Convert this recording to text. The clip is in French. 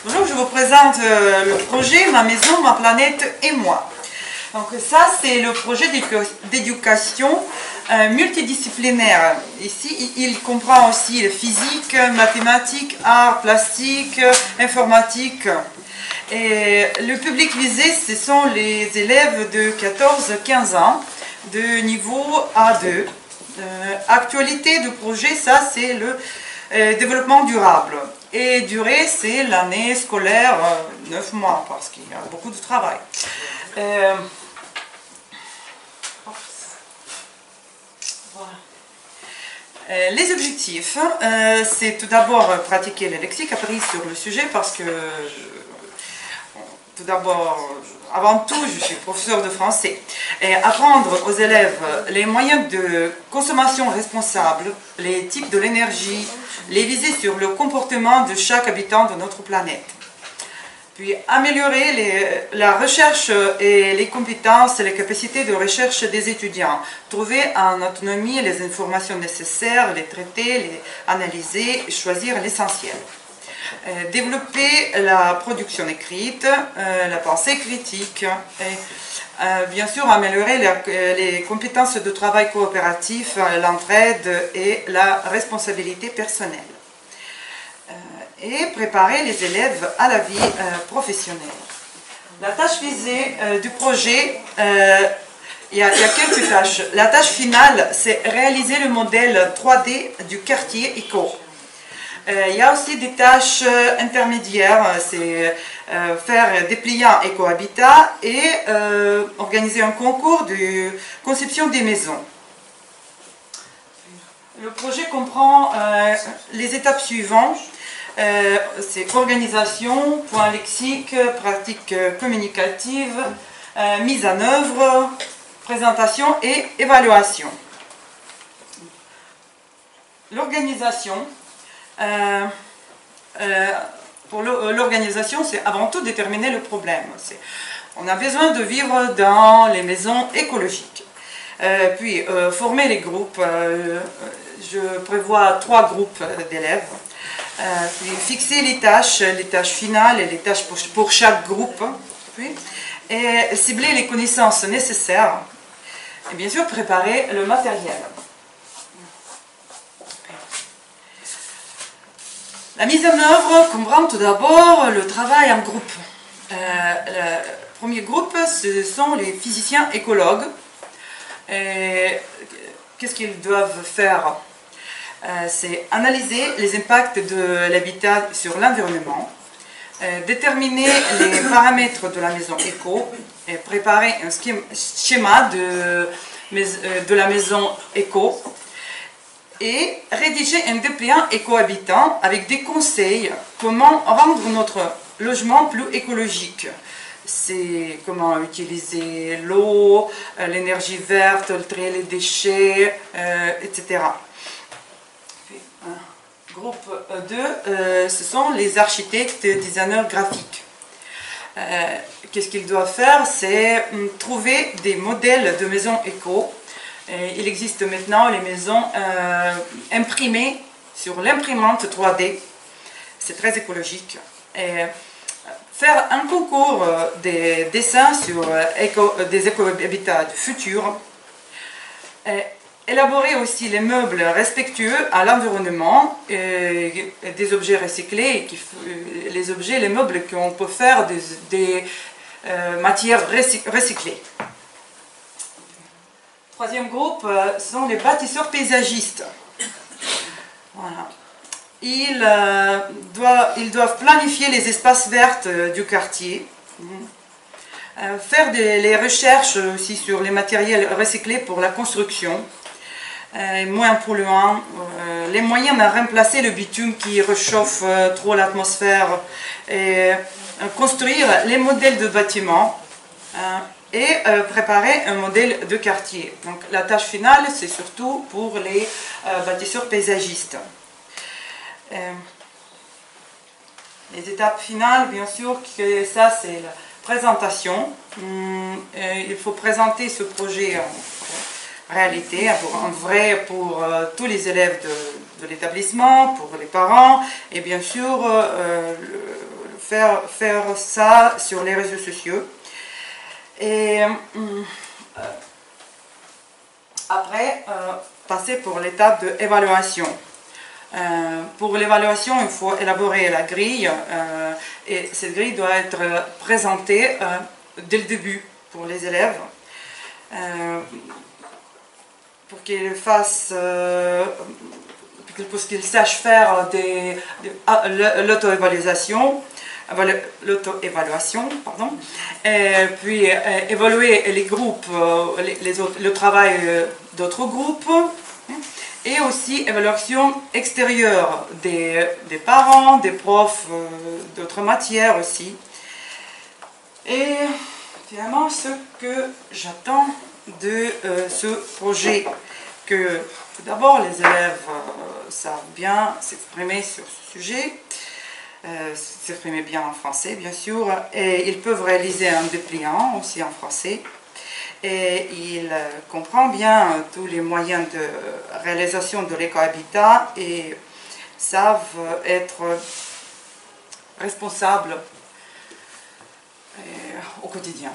Bonjour, je vous présente le projet Ma maison, ma planète et moi. Donc ça, c'est le projet d'éducation multidisciplinaire. Ici, il comprend aussi la physique, mathématiques, arts, plastique, informatique. Et le public visé, ce sont les élèves de 14-15 ans, de niveau A2. Actualité du projet, ça c'est le développement durable. Et durée, c'est l'année scolaire, 9 mois, parce qu'il y a beaucoup de travail. Les objectifs, c'est tout d'abord pratiquer le lexique appris sur le sujet, parce que tout d'abord, avant tout, je suis professeur de français. Et apprendre aux élèves les moyens de consommation responsable, les types de l'énergie, les visées sur le comportement de chaque habitant de notre planète. Puis améliorer la recherche et les compétences et les capacités de recherche des étudiants. Trouver en autonomie les informations nécessaires, les traiter, les analyser, choisir l'essentiel. Développer la production écrite, la pensée critique, et bien sûr améliorer les compétences de travail coopératif, l'entraide et la responsabilité personnelle. Et préparer les élèves à la vie professionnelle. La tâche visée du projet, il y a quelques tâches. La tâche finale, c'est réaliser le modèle 3D du quartier éco. Il y a aussi des tâches intermédiaires, c'est faire des pliants éco-habitat et organiser un concours de conception des maisons. Le projet comprend les étapes suivantes. C'est organisation, point lexique, pratique communicative, mise en œuvre, présentation et évaluation. L'organisation, pour l'organisation, c'est avant tout déterminer le problème. On a besoin de vivre dans les maisons écologiques. Puis former les groupes, je prévois 3 groupes d'élèves. Puis fixer les tâches finales et les tâches pour chaque groupe. Puis, et cibler les connaissances nécessaires. Et bien sûr, préparer le matériel. La mise en œuvre comprend tout d'abord le travail en groupe. Le premier groupe, ce sont les physiciens écologues. Qu'est-ce qu'ils doivent faire? C'est analyser les impacts de l'habitat sur l'environnement, déterminer les paramètres de la maison éco, et préparer un schéma de la maison éco, et rédiger un dépliant éco-habitant avec des conseils comment rendre notre logement plus écologique. C'est comment utiliser l'eau, l'énergie verte, trier les déchets, etc. Groupe 2, ce sont les architectes et designers graphiques. Qu'est-ce qu'ils doivent faire? C'est trouver des modèles de maisons éco. Il existe maintenant les maisons imprimées sur l'imprimante 3D. C'est très écologique. Et faire un concours des dessins sur des éco-habitats du futur. Élaborer aussi les meubles respectueux à l'environnement, des objets recyclés, les meubles qu'on peut faire des matières recyclées. Troisième groupe sont les bâtisseurs paysagistes. Voilà. Ils doivent planifier les espaces verts du quartier, faire les recherches aussi sur les matériels recyclés pour la construction, moins polluants, les moyens de remplacer le bitume qui réchauffe trop l'atmosphère, et construire les modèles de bâtiments et préparer un modèle de quartier. Donc la tâche finale, c'est surtout pour les bâtisseurs paysagistes. Les étapes finales, bien sûr, que ça c'est la présentation. Il faut présenter ce projet en réalité, en vrai pour tous les élèves de l'établissement, pour les parents et bien sûr faire ça sur les réseaux sociaux. Et après, passer pour l'étape d'évaluation. Pour l'évaluation, il faut élaborer la grille et cette grille doit être présentée dès le début pour les élèves pour qu'ils fassent, pour qu'ils sachent faire l'auto-évaluation, pardon, et puis évaluer les groupes, le travail d'autres groupes, et aussi évaluation extérieure des parents, des profs, d'autres matières aussi. Et finalement, ce que j'attends de ce projet, que tout d'abord les élèves savent bien s'exprimer sur ce sujet, s'exprimer bien en français bien sûr, et ils peuvent réaliser un dépliant aussi en français. Et il comprend bien tous les moyens de réalisation de l'écohabitat et savent être responsables au quotidien.